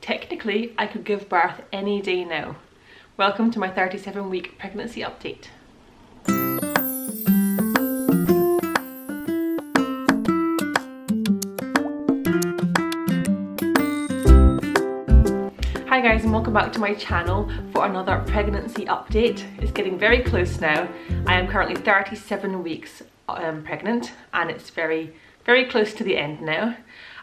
Technically, I could give birth any day now. Welcome to my 37-week pregnancy update. Hi guys, and welcome back to my channel for another pregnancy update. It's getting very close now. I am currently 37 weeks pregnant, and it's very close to the end now.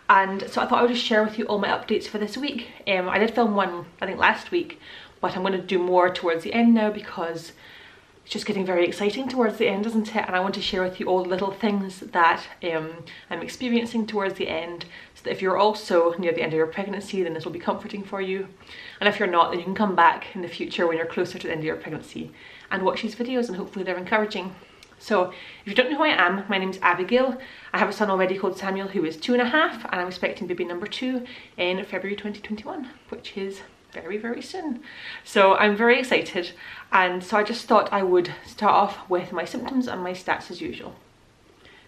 And so I thought I would just share with you all my updates for this week. I did film one, I think, last week, but I'm going to do more towards the end now because it's just getting very exciting towards the end, isn't it? And I want to share with you all the little things that I'm experiencing towards the end, so that if you're also near the end of your pregnancy, then this will be comforting for you. And if you're not, then you can come back in the future when you're closer to the end of your pregnancy and watch these videos, and hopefully they're encouraging. So if you don't know who I am, my name's Abigail. I have a son already called Samuel, who is 2.5, and I'm expecting baby number 2 in February 2021, which is very soon. So I'm very excited, and so I just thought I would start off with my symptoms and my stats as usual.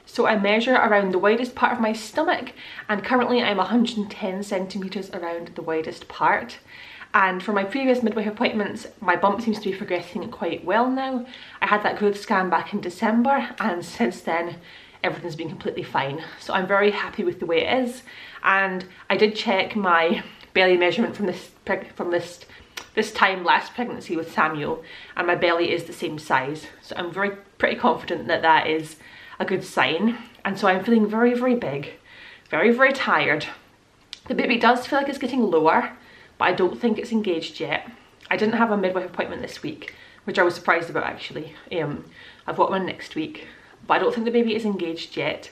So I measure around the widest part of my stomach, and currently I'm 110 centimeters around the widest part. And for my previous midwife appointments, my bump seems to be progressing quite well now. I had that growth scan back in December, and since then everything's been completely fine. So I'm very happy with the way it is. And I did check my belly measurement from this time last pregnancy with Samuel, and my belly is the same size. So I'm pretty confident that that is a good sign. And so I'm feeling very big, very tired. The baby does feel like it's getting lower, but I don't think it's engaged yet. I didn't have a midwife appointment this week, which I was surprised about actually. I've got one next week, but I don't think the baby is engaged yet.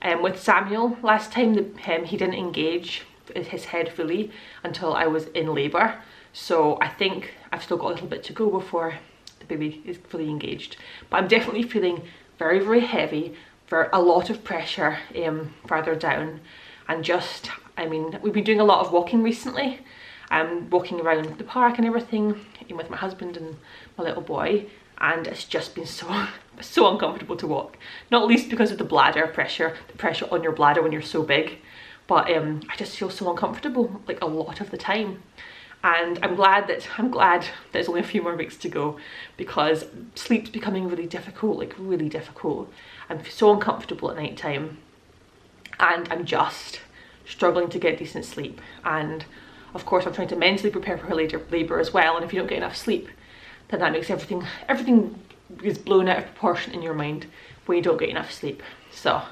With Samuel, last time he didn't engage his head fully until I was in labour. So I think I've still got a little bit to go before the baby is fully engaged. But I'm definitely feeling very heavy, for a lot of pressure further down. And just, I mean, we've been doing a lot of walking recently. Walking around the park and everything with my husband and my little boy, and it's just been so uncomfortable to walk, not least because of the bladder pressure, the pressure on your bladder when you're so big. But I just feel so uncomfortable like a lot of the time, and I'm glad there's only a few more weeks to go, because sleep's becoming really difficult, like really difficult. I'm so uncomfortable at night time, and I'm just struggling to get decent sleep. And of course, I'm trying to mentally prepare for labour as well, and if you don't get enough sleep, then that makes everything is blown out of proportion in your mind when you don't get enough sleep. So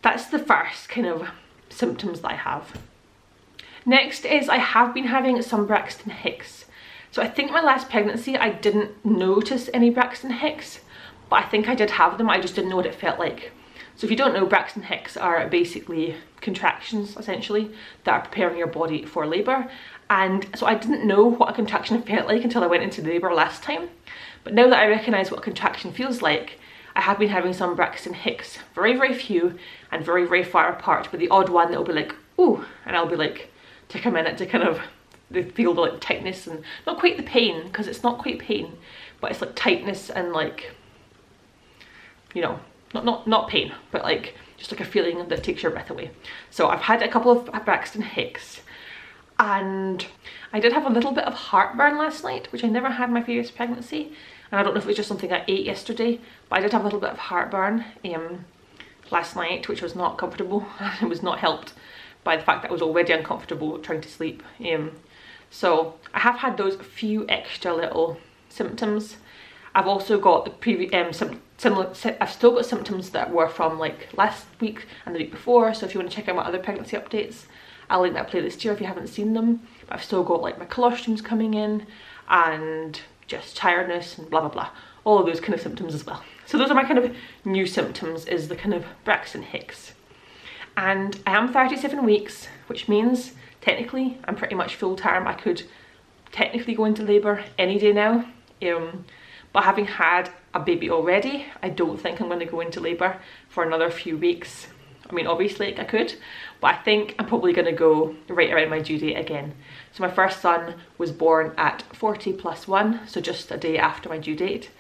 that's the first kind of symptoms that I have. Next is I have been having some Braxton Hicks. So I think my last pregnancy I didn't notice any Braxton Hicks, but I think I did have them. I just didn't know what it felt like. So if you don't know, Braxton Hicks are basically contractions, essentially, that are preparing your body for labour. And so I didn't know what a contraction felt like until I went into labour last time. But now that I recognise what a contraction feels like, I have been having some Braxton Hicks, very few and very far apart, but the odd one that will be like, ooh, and I'll be like, take a minute to kind of feel the like tightness, and not quite the pain, because it's not quite pain, but it's like tightness and like, you know, not pain, but like just like a feeling that takes your breath away. So I've had a couple of Braxton Hicks, and I did have a little bit of heartburn last night, which I never had in my previous pregnancy. And I don't know if it was just something I ate yesterday, but I did have a little bit of heartburn last night, which was not comfortable. It was not helped by the fact that I was already uncomfortable trying to sleep. So I have had those few extra little symptoms. I've also got the previous I've still got symptoms that were from like last week and the week before. So if you want to check out my other pregnancy updates, I'll link that playlist here if you haven't seen them. But I've still got like my colostrums coming in, and just tiredness and blah blah, all of those kind of symptoms as well. So those are my kind of new symptoms, is the kind of Braxton Hicks. And I am 37 weeks, which means technically I'm pretty much full term. I could technically go into labour any day now. But having had a baby already, I don't think I'm going to go into labour for another few weeks. I mean, obviously I could, but I think I'm probably going to go right around my due date again. So my first son was born at 40+1, so just a day after my due date.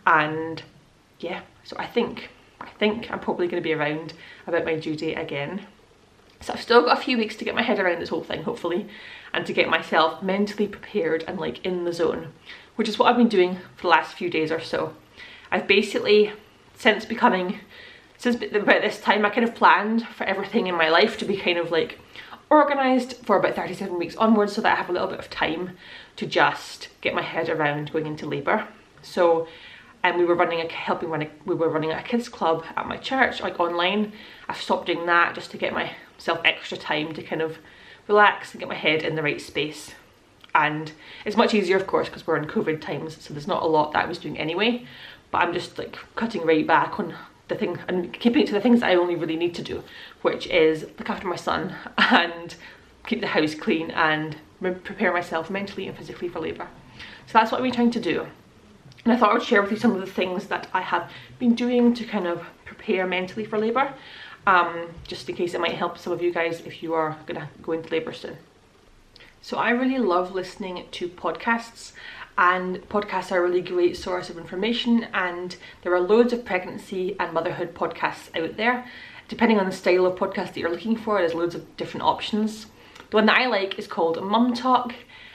And yeah, so I think I'm probably going to be around about my due date again. So I've still got a few weeks to get my head around this whole thing, hopefully, and to get myself mentally prepared and like in the zone, which is what I've been doing for the last few days or so. I've basically, since about this time, I kind of planned for everything in my life to be kind of like organised for about 37 weeks onwards, so that I have a little bit of time to just get my head around going into labour. So we were running a kids club at my church, like online. I've stopped doing that just to get myself extra time to kind of relax and get my head in the right space. And it's much easier, of course, because we're in COVID times, so there's not a lot that I was doing anyway. But I'm just like cutting right back on the thing and keeping it to the things that I only really need to do, which is look after my son and keep the house clean and prepare myself mentally and physically for labour. So that's what I've been trying to do. And I thought I would share with you some of the things that I have been doing to kind of prepare mentally for labour, just in case it might help some of you guys if you are going to go into labour soon. So I really love listening to podcasts, and podcasts are a really great source of information, and there are loads of pregnancy and motherhood podcasts out there. Depending on the style of podcast that you're looking for, there's loads of different options. The one that I like is called Mum Talk,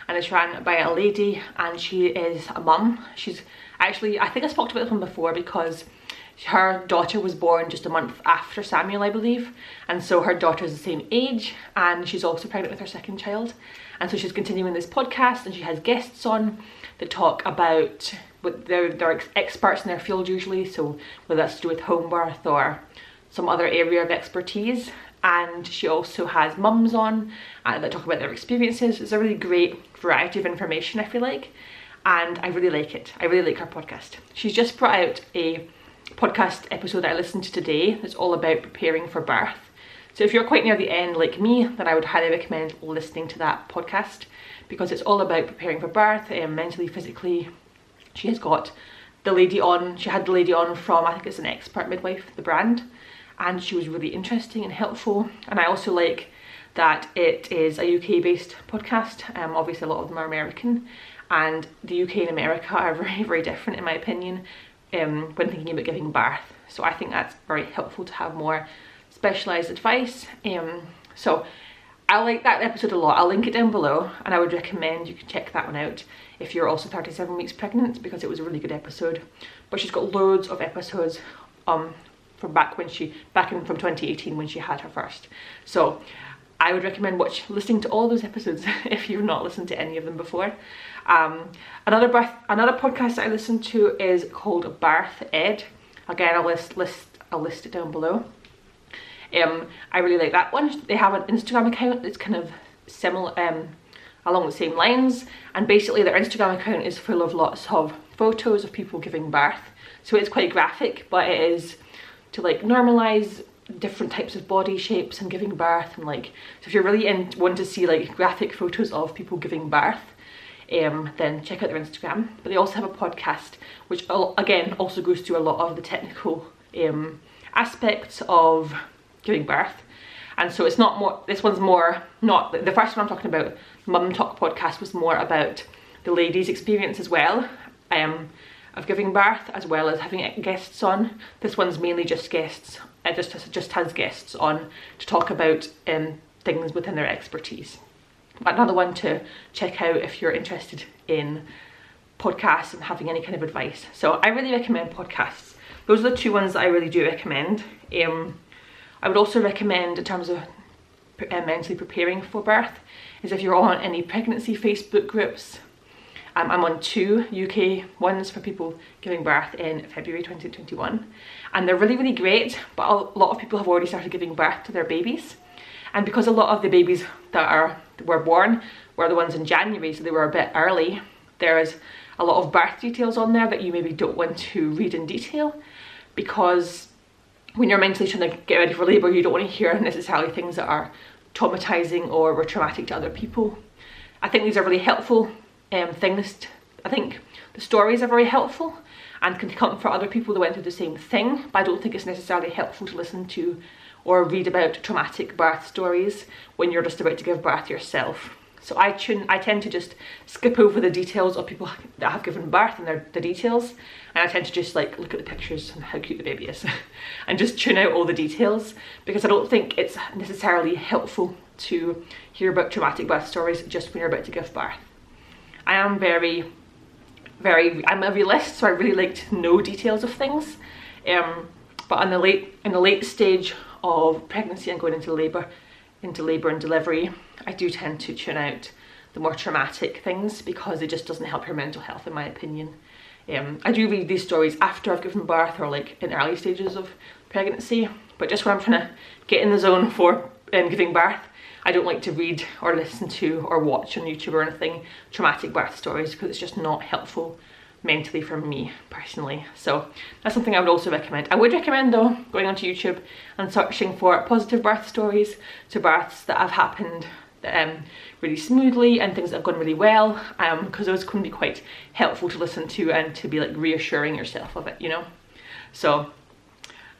and it's ran by a lady, and she is a mum. She's actually, I think I spoke about this one before because her daughter was born just a month after Samuel, I believe, and so her daughter is the same age, and she's also pregnant with her second child. And so she's continuing this podcast, and she has guests on that talk about what they're experts in their field usually, so whether that's to do with home birth or some other area of expertise. And she also has mums on that talk about their experiences. It's a really great variety of information, I feel like, and I really like it. I really like her podcast. She's just brought out a podcast episode that I listened to today that's all about preparing for birth. So if you're quite near the end like me, then I would highly recommend listening to that podcast, because it's all about preparing for birth, mentally, physically. She has got the lady on, she had the lady on from, I think it's an Expert Midwife, the brand, and she was really interesting and helpful. And I also like that it is a UK based podcast. Obviously a lot of them are American, and the UK and America are very, very different in my opinion when thinking about giving birth. So I think that's very helpful to have more specialised advice. So I like that episode a lot. I'll link it down below, and I would recommend you can check that one out if you're also 37 weeks pregnant, because it was a really good episode. But she's got loads of episodes from from 2018 when she had her first. So I would recommend listening to all those episodes if you've not listened to any of them before. Another podcast that I listen to is called Birth Ed. Again, I'll list it down below. I really like that one. They have an Instagram account that's kind of similar, along the same lines, and basically their Instagram account is full of lots of photos of people giving birth. So it's quite graphic, but it is to like normalize different types of body shapes and giving birth, and like, so if you're really want to see like graphic photos of people giving birth, then check out their Instagram. But they also have a podcast which again also goes through a lot of the technical aspects of giving birth. And so it's not more, this one's more, not the first one I'm talking about, Mum Talk podcast, was more about the ladies' experience as well, of giving birth, as well as having guests on. This one's mainly just guests. It just has guests on to talk about things within their expertise. But another one to check out if you're interested in podcasts and having any kind of advice. So I really recommend podcasts. Those are the two ones that I really do recommend. I would also recommend, in terms of mentally preparing for birth, is if you're on any pregnancy Facebook groups. I'm on 2 UK ones for people giving birth in February 2021, and they're really, really great, but a lot of people have already started giving birth to their babies. And because a lot of the babies that were born were the ones in January, so they were a bit early, there's a lot of birth details on there that you maybe don't want to read in detail, because when you're mentally trying to get ready for labour, you don't want to hear necessarily things that are traumatising or were traumatic to other people. I think these are really helpful things. I think the stories are very helpful and can comfort other people that went through the same thing, but I don't think it's necessarily helpful to listen to or read about traumatic birth stories when you're just about to give birth yourself. So I tend to just skip over the details of people that have given birth and the details, and I tend to just like look at the pictures and how cute the baby is and just tune out all the details, because I don't think it's necessarily helpful to hear about traumatic birth stories just when you're about to give birth. I am I'm a realist, so I really like to know details of things, but in the late stage of pregnancy and going into labour and delivery, I do tend to tune out the more traumatic things, because it just doesn't help your mental health, in my opinion. I do read these stories after I've given birth or like in early stages of pregnancy, but just when I'm trying to get in the zone for giving birth, I don't like to read or listen to or watch on YouTube or anything traumatic birth stories, because it's just not helpful mentally for me personally. So that's something I would also recommend. I would recommend though going onto YouTube and searching for positive birth stories, so births that have happened really smoothly and things that have gone really well, because those can be quite helpful to listen to and to be like reassuring yourself of it, you know. So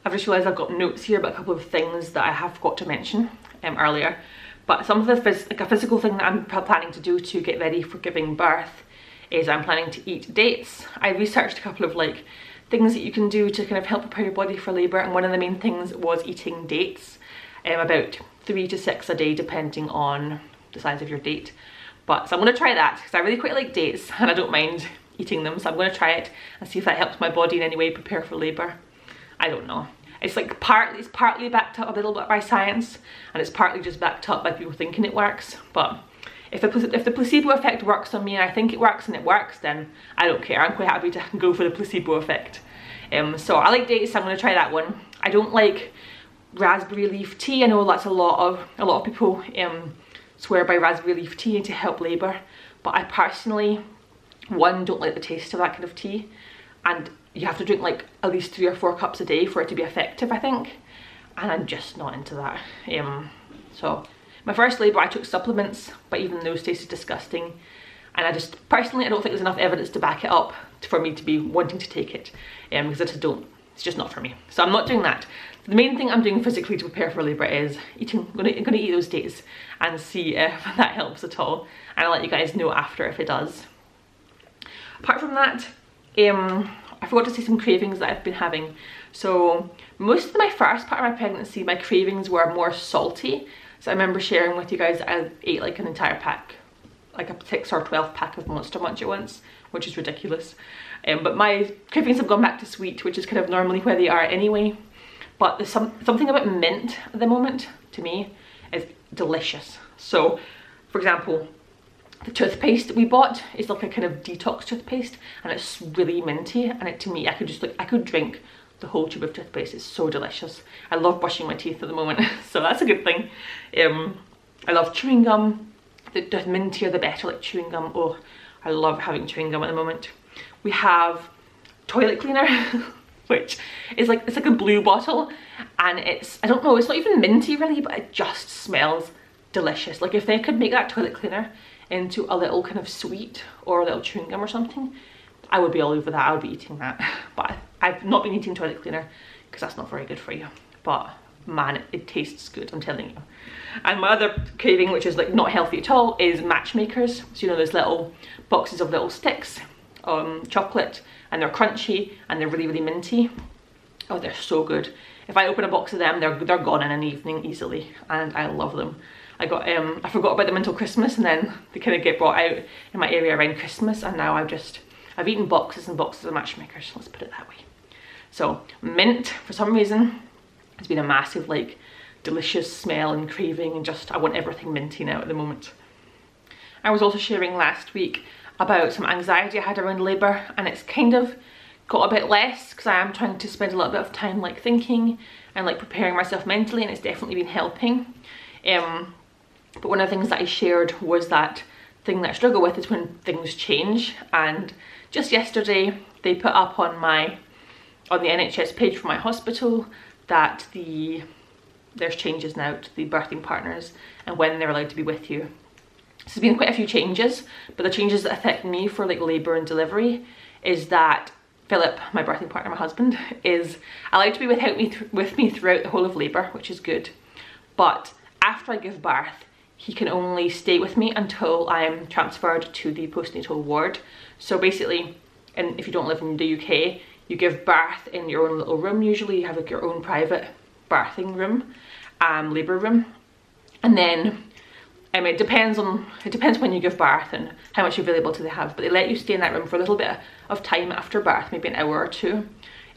I've just realised I've got notes here about a couple of things that I have got to mention earlier, but some of the like a physical thing that I'm planning to do to get ready for giving birth is I'm planning to eat dates. I researched a couple of like things that you can do to kind of help prepare your body for labour, and one of the main things was eating dates, about 3 to 6 a day depending on the size of your date. But so I'm going to try that, because I really quite like dates and I don't mind eating them, so I'm going to try it and see if that helps my body in any way prepare for labour. I don't know. It's like partly backed up a little bit by science, and it's partly just backed up by people thinking it works. But if the placebo effect works on me and I think it works and it works, then I don't care. I'm quite happy to go for the placebo effect. So I like dates, so I'm going to try that one. I don't like raspberry leaf tea. I know that's a lot of people swear by raspberry leaf tea to help labour, but I personally, one, don't like the taste of that kind of tea, and you have to drink like at least 3 or 4 cups a day for it to be effective, I think, and I'm just not into that. So my first labour I took supplements, but even those tasted disgusting, and I just personally, I don't think there's enough evidence to back it up for me to be wanting to take it, because I just don't, it's just not for me. So I'm not doing that. The main thing I'm doing physically to prepare for labour is eating. I'm gonna eat those dates and see if that helps at all, and I'll let you guys know after if it does. Apart from that, I forgot to say some cravings that I've been having. So most of my first part of my pregnancy, my cravings were more salty. So I remember sharing with you guys that I ate like an entire pack, like a 6 or 12 pack of Monster Munch at once, which is ridiculous. But my cravings have gone back to sweet, which is kind of normally where they are anyway. But there's something about mint at the moment, to me, is delicious. So, for example, the toothpaste that we bought is like a kind of detox toothpaste, and it's really minty, and to me, I could drink the whole tube of toothpaste. It's so delicious. I love brushing my teeth at the moment, so that's a good thing. I love chewing gum. The mintier the better, like chewing gum. Oh, I love having chewing gum at the moment. We have toilet cleaner, which is like, it's like a blue bottle, and it's, I don't know, it's not even minty really, but it just smells delicious. Like if they could make that toilet cleaner into a little kind of sweet or a little chewing gum or something, I would be all over that. I would be eating that. But I've not been eating toilet cleaner because that's not very good for you, but man, it tastes good, I'm telling you. And my other craving, which is like not healthy at all, is matchmakers. So you know those little boxes of little sticks, chocolate, and they're crunchy and they're really, really minty. Oh, they're so good. If I open a box of them, they're gone in an evening easily, and I love them. I forgot about them until Christmas, and then they kind of get brought out in my area around Christmas, and now I've eaten boxes and boxes of matchmakers, let's put it that way. So mint, for some reason, has been a massive like delicious smell and craving, and just I want everything minty now at the moment. I was also sharing last week about some anxiety I had around labour, and it's kind of got a bit less because I am trying to spend a little bit of time like thinking and like preparing myself mentally, and it's definitely been helping. But one of the things that I shared was that thing that I struggle with is when things change, and just yesterday they put up on the NHS page for my hospital that there's changes now to the birthing partners and when they're allowed to be with you. So there's been quite a few changes, but the changes that affect me for like labour and delivery is that Philip, my birthing partner, my husband, is allowed to be with me throughout the whole of labour, which is good. But after I give birth, he can only stay with me until I am transferred to the postnatal ward. So basically, and if you don't live in the UK, you give birth in your own little room. Usually you have like your own private birthing room, labour room, and then it depends when you give birth and how much availability they have, but they let you stay in that room for a little bit of time after birth, maybe an hour or two.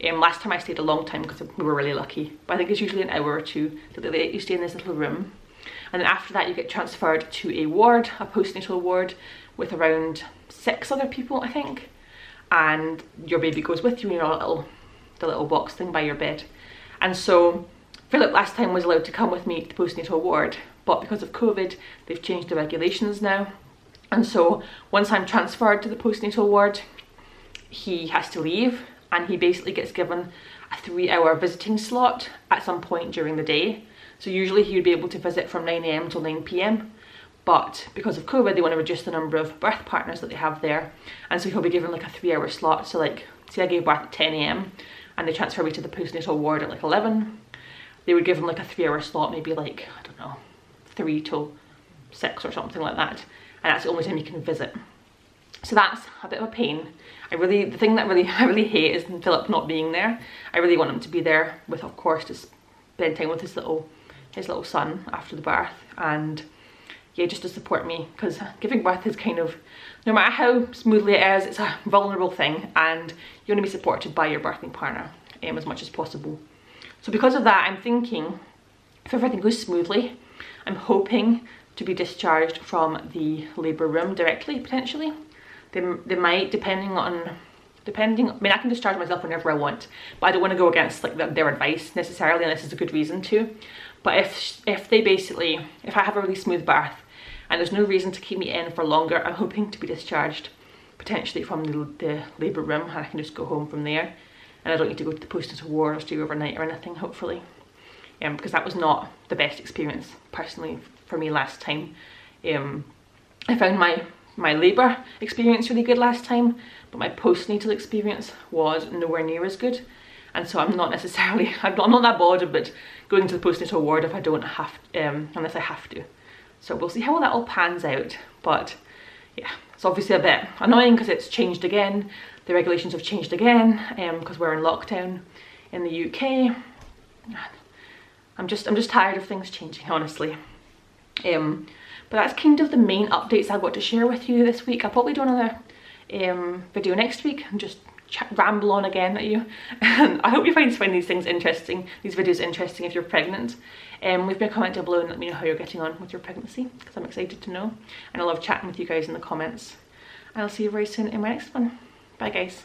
Last time I stayed a long time because we were really lucky, but I think it's usually an hour or two that they let you stay in this little room. And then after that you get transferred to a ward, a postnatal ward, with around 6 other people, I think, and your baby goes with you in your the little box thing by your bed. And so Philip last time was allowed to come with me to the postnatal ward, but because of COVID they've changed the regulations now, and so once I'm transferred to the postnatal ward he has to leave, and he basically gets given a 3-hour visiting slot at some point during the day. So usually he would be able to visit from 9 AM till 9 PM, but because of COVID they want to reduce the number of birth partners that they have there, and so he'll be given like a 3-hour slot. So like, say I gave birth at 10 AM and they transfer me to the postnatal ward at like 11, they would give him like a 3-hour slot, maybe like, I don't know, 3 till 6 or something like that, and that's the only time you can visit. So that's a bit of a pain. The thing that I really hate is Philip not being there. I really want him to be there with, of course, to spend time with his little son after the birth, and yeah, just to support me, because giving birth is kind of, no matter how smoothly it is, it's a vulnerable thing, and you want to be supported by your birthing partner as much as possible. So because of that, I'm thinking, if everything goes smoothly, I'm hoping to be discharged from the labour room directly, potentially. They might, depending, I mean, I can discharge myself whenever I want, but I don't want to go against like their advice necessarily unless there's a good reason to. But if they basically, if I have a really smooth birth and there's no reason to keep me in for longer, I'm hoping to be discharged potentially from the labour room, and I can just go home from there, and I don't need to go to the postnatal ward or stay overnight or anything, hopefully. Because that was not the best experience personally for me last time. I found my labour experience really good last time, but my postnatal experience was nowhere near as good, and so I'm not necessarily, I'm not that bothered but going to the postnatal ward if I don't have, unless I have to. So we'll see how that all pans out, but yeah, it's obviously a bit annoying because it's changed again. The regulations have changed again because we're in lockdown in the UK. I'm just tired of things changing, honestly. But that's kind of the main updates I've got to share with you this week. I'll probably do another video next week and just ramble on again at you. I hope you find these things interesting, these videos interesting if you're pregnant. Leave me a comment down below and let me know how you're getting on with your pregnancy, because I'm excited to know, and I love chatting with you guys in the comments. And I'll see you very soon in my next one. Bye guys.